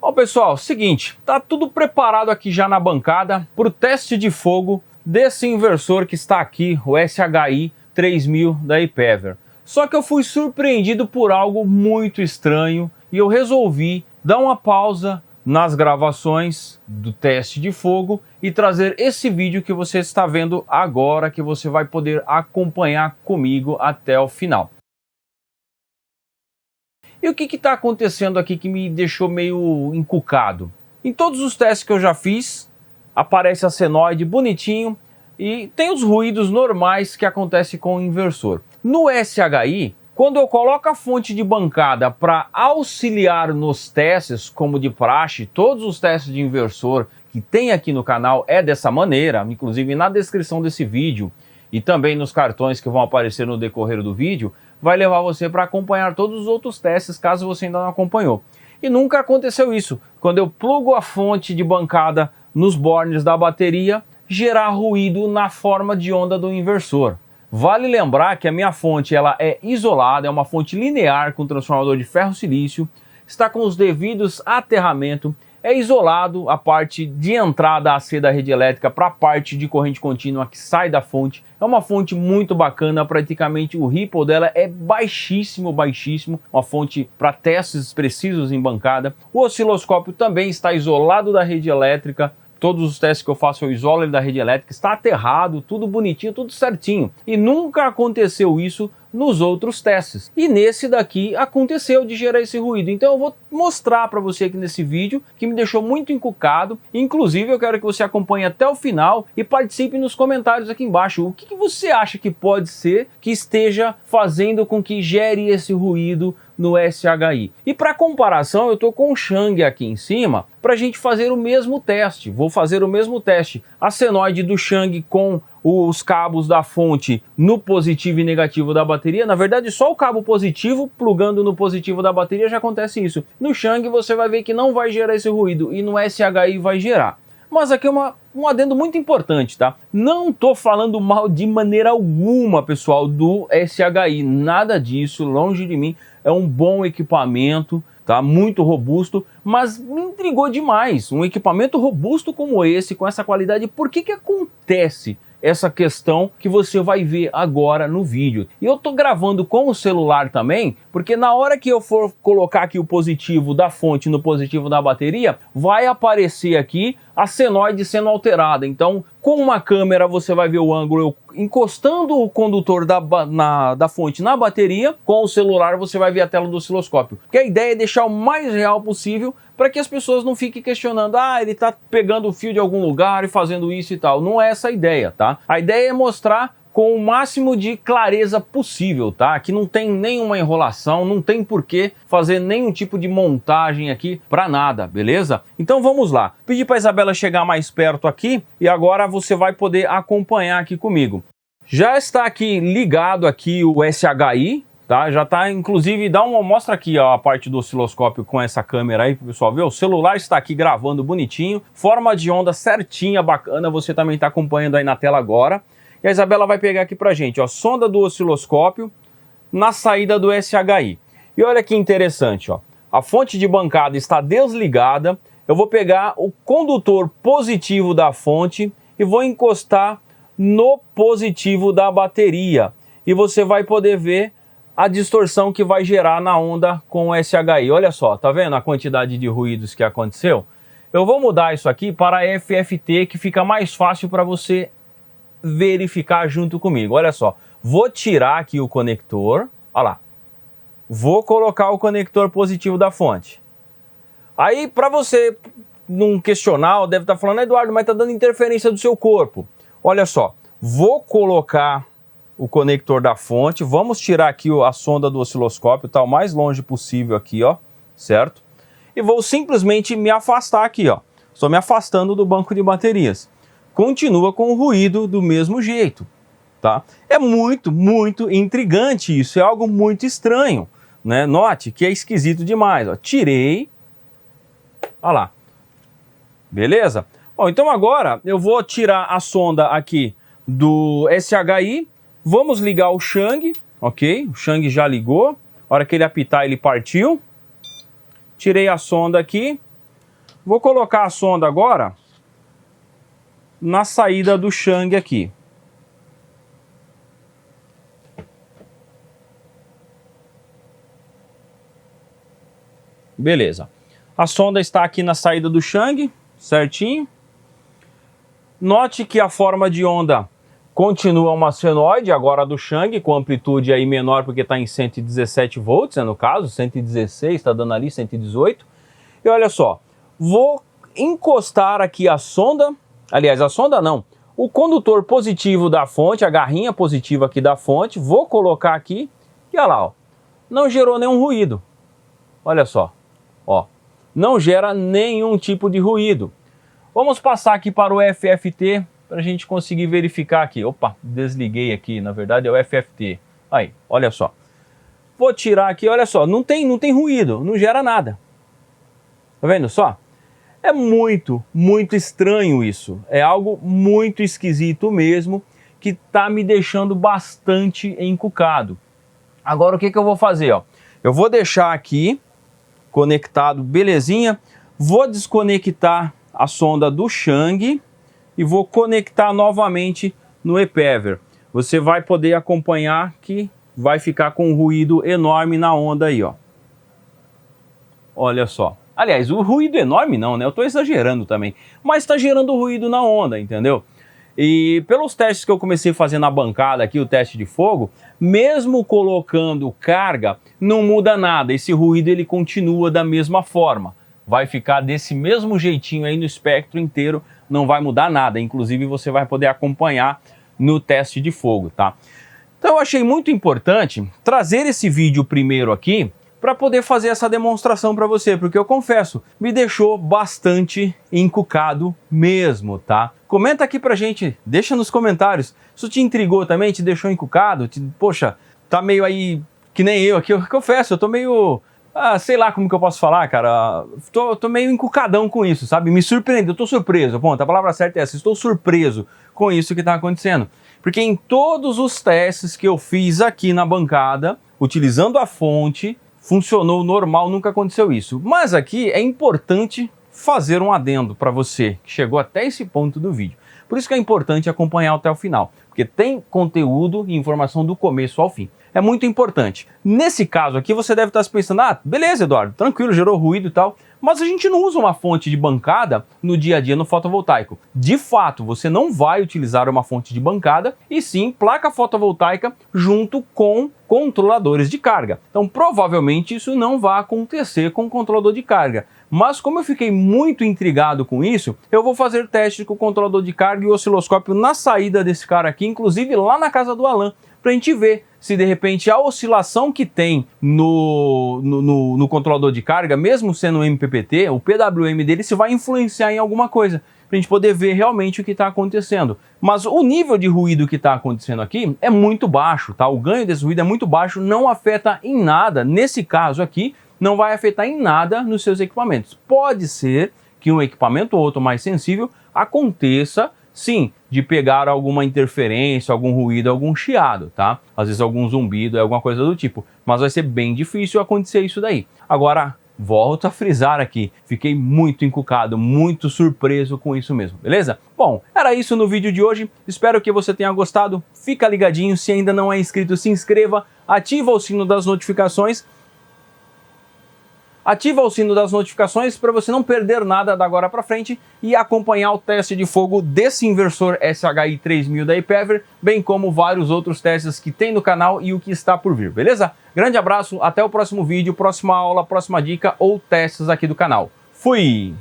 Bom, pessoal, seguinte, tá tudo preparado aqui já na bancada para o teste de fogo desse inversor que está aqui, o SHI 3000 da Ipever. Só que eu fui surpreendido por algo muito estranho e eu resolvi dar uma pausa nas gravações do teste de fogo e trazer esse vídeo que você está vendo agora, que você vai poder acompanhar comigo até o final. E o que está acontecendo aqui que me deixou meio encucado? Em todos os testes que eu já fiz, aparece a senoide bonitinho e tem os ruídos normais que acontecem com o inversor. No SHI, quando eu coloco a fonte de bancada para auxiliar nos testes, como de praxe, todos os testes de inversor que tem aqui no canal é dessa maneira, inclusive na descrição desse vídeo e também nos cartões que vão aparecer no decorrer do vídeo, vai levar você para acompanhar todos os outros testes, caso você ainda não acompanhou. E nunca aconteceu isso. Quando eu plugo a fonte de bancada nos bornes da bateria, gerar ruído na forma de onda do inversor. Vale lembrar que a minha fonte ela é isolada, é uma fonte linear com transformador de ferro-silício, está com os devidos aterramento, é isolado a parte de entrada AC da rede elétrica para a parte de corrente contínua que sai da fonte. É uma fonte muito bacana, praticamente o ripple dela é baixíssimo, uma fonte para testes precisos em bancada. O osciloscópio também está isolado da rede elétrica. Todos os testes que eu faço eu isolo ele da rede elétrica, está aterrado, tudo bonitinho, tudo certinho. E nunca aconteceu isso nos outros testes. E nesse daqui aconteceu de gerar esse ruído. Então eu vou mostrar para você aqui nesse vídeo, que me deixou muito encucado. Inclusive eu quero que você acompanhe até o final e participe nos comentários aqui embaixo. O que você acha que pode ser que esteja fazendo com que gere esse ruído no SHI? E para comparação, eu estou com o Shang aqui em cima para a gente fazer o mesmo teste. Vou fazer o mesmo teste. A senoide do Shang com os cabos da fonte no positivo e negativo da bateria. Na verdade, só o cabo positivo plugando no positivo da bateria já acontece isso. No Shang você vai ver que não vai gerar esse ruído e no SHI vai gerar. Mas aqui é um adendo muito importante, tá? Não tô falando mal de maneira alguma, pessoal, do SHI. Nada disso, longe de mim. É um bom equipamento, tá? Muito robusto, mas me intrigou demais. Um equipamento robusto como esse, com essa qualidade, por que acontece essa questão que você vai ver agora no vídeo? E eu tô gravando com o celular também, porque na hora que eu for colocar aqui o positivo da fonte no positivo da bateria, vai aparecer aqui a senoide sendo alterada. Então, com uma câmera você vai ver o ângulo eu encostando o condutor da fonte na bateria, com o celular você vai ver a tela do osciloscópio. Porque a ideia é deixar o mais real possível para que as pessoas não fiquem questionando, ele tá pegando o fio de algum lugar e fazendo isso e tal. Não é essa a ideia, tá? A ideia é mostrar com o máximo de clareza possível, tá? Aqui não tem nenhuma enrolação, não tem por que fazer nenhum tipo de montagem aqui para nada, beleza? Então vamos lá. Pedi para a Isabela chegar mais perto aqui e agora você vai poder acompanhar aqui comigo. Já está aqui ligado aqui o SHI, tá? Já tá, inclusive, mostra aqui ó, a parte do osciloscópio com essa câmera aí pro pessoal ver. O celular está aqui gravando bonitinho, forma de onda certinha, bacana, você também está acompanhando aí na tela agora. E a Isabela vai pegar aqui pra gente, ó, sonda do osciloscópio na saída do SHI. E olha que interessante, ó, a fonte de bancada está desligada. Eu vou pegar o condutor positivo da fonte e vou encostar no positivo da bateria. E você vai poder ver a distorção que vai gerar na onda com o SHI. Olha só, tá vendo a quantidade de ruídos que aconteceu? Eu vou mudar isso aqui para FFT, que fica mais fácil para você verificar junto comigo. Olha só, vou tirar aqui o conector, olha lá. Vou colocar o conector positivo da fonte. Aí, para você não questionar, deve estar falando, Eduardo, mas tá dando interferência do seu corpo. Olha só, vou colocar o conector da fonte, vamos tirar aqui a sonda do osciloscópio, tá o mais longe possível aqui, ó, certo? E vou simplesmente me afastar aqui, ó. Estou me afastando do banco de baterias. Continua com o ruído do mesmo jeito, tá? É muito intrigante isso, é algo muito estranho, né? Note que é esquisito demais, ó. Tirei, olha lá, beleza? Bom, então agora eu vou tirar a sonda aqui do SHI, vamos ligar o Shang, ok? O Shang já ligou, a hora que ele apitar ele partiu. Tirei a sonda aqui, Vou colocar a sonda agora na saída do Chang aqui. Beleza. A sonda está aqui na saída do Chang, certinho. Note que a forma de onda continua uma senoide, agora do Chang, com amplitude aí menor porque está em 117 volts, no caso, 116, está dando ali 118. E olha só, vou encostar aqui a sonda, aliás, a sonda não, o condutor positivo da fonte, a garrinha positiva aqui da fonte, vou colocar aqui e olha lá, ó, não gerou nenhum ruído. Olha só, ó, não gera nenhum tipo de ruído. Vamos passar aqui para o FFT para a gente conseguir verificar aqui. Opa, desliguei aqui, na verdade é o FFT. Aí, olha só. Vou tirar aqui, olha só, não tem ruído, não gera nada. Tá vendo só? É muito estranho isso. É algo muito esquisito mesmo, que tá me deixando bastante encucado. Agora o que eu vou fazer, ó? Eu vou deixar aqui conectado, belezinha. Vou desconectar a sonda do Chang e vou conectar novamente no ePever. Você vai poder acompanhar que vai ficar com um ruído enorme na onda aí, ó. Olha só. Aliás, o ruído enorme não, né? Eu tô exagerando também. Mas está gerando ruído na onda, entendeu? E pelos testes que eu comecei a fazer na bancada aqui, o teste de fogo, mesmo colocando carga, não muda nada. Esse ruído ele continua da mesma forma. Vai ficar desse mesmo jeitinho aí no espectro inteiro, não vai mudar nada. Inclusive você vai poder acompanhar no teste de fogo, tá? Então eu achei muito importante trazer esse vídeo primeiro aqui para poder fazer essa demonstração para você, porque eu confesso, me deixou bastante encucado mesmo, tá? Comenta aqui pra gente, deixa nos comentários, isso te intrigou também, te deixou encucado? Poxa, tá meio aí, que nem eu aqui, eu confesso, eu tô meio... sei lá como que eu posso falar, cara, tô meio encucadão com isso, sabe? Me surpreendeu, eu tô surpreso, ponto, a palavra certa é essa, estou surpreso com isso que tá acontecendo. Porque em todos os testes que eu fiz aqui na bancada, utilizando a fonte, funcionou normal, nunca aconteceu isso. Mas aqui é importante fazer um adendo para você que chegou até esse ponto do vídeo. Por isso que é importante acompanhar até o final, porque tem conteúdo e informação do começo ao fim. É muito importante. Nesse caso aqui você deve estar se pensando, beleza, Eduardo, tranquilo, gerou ruído e tal, mas a gente não usa uma fonte de bancada no dia a dia no fotovoltaico. De fato, você não vai utilizar uma fonte de bancada, e sim placa fotovoltaica junto com controladores de carga. Então provavelmente isso não vai acontecer com o controlador de carga. Mas como eu fiquei muito intrigado com isso, eu vou fazer teste com o controlador de carga e o osciloscópio na saída desse cara aqui, inclusive lá na casa do Alan, para a gente ver se de repente a oscilação que tem no controlador de carga, mesmo sendo um MPPT, o PWM dele se vai influenciar em alguma coisa, para a gente poder ver realmente o que está acontecendo. Mas o nível de ruído que está acontecendo aqui é muito baixo, tá? O ganho desse ruído é muito baixo, não afeta em nada, nesse caso aqui, não vai afetar em nada nos seus equipamentos. Pode ser que um equipamento ou outro mais sensível aconteça, sim, de pegar alguma interferência, algum ruído, algum chiado, tá? Às vezes algum zumbido, alguma coisa do tipo. Mas vai ser bem difícil acontecer isso daí. Agora, volto a frisar aqui, fiquei muito encucado, muito surpreso com isso mesmo, beleza? Bom, era isso no vídeo de hoje, espero que você tenha gostado, fica ligadinho, se ainda não é inscrito, se inscreva, ativa o sino das notificações, para você não perder nada da agora para frente e acompanhar o teste de fogo desse inversor SHI 3000 da ePever, bem como vários outros testes que tem no canal e o que está por vir, beleza? Grande abraço, até o próximo vídeo, próxima aula, próxima dica ou testes aqui do canal. Fui!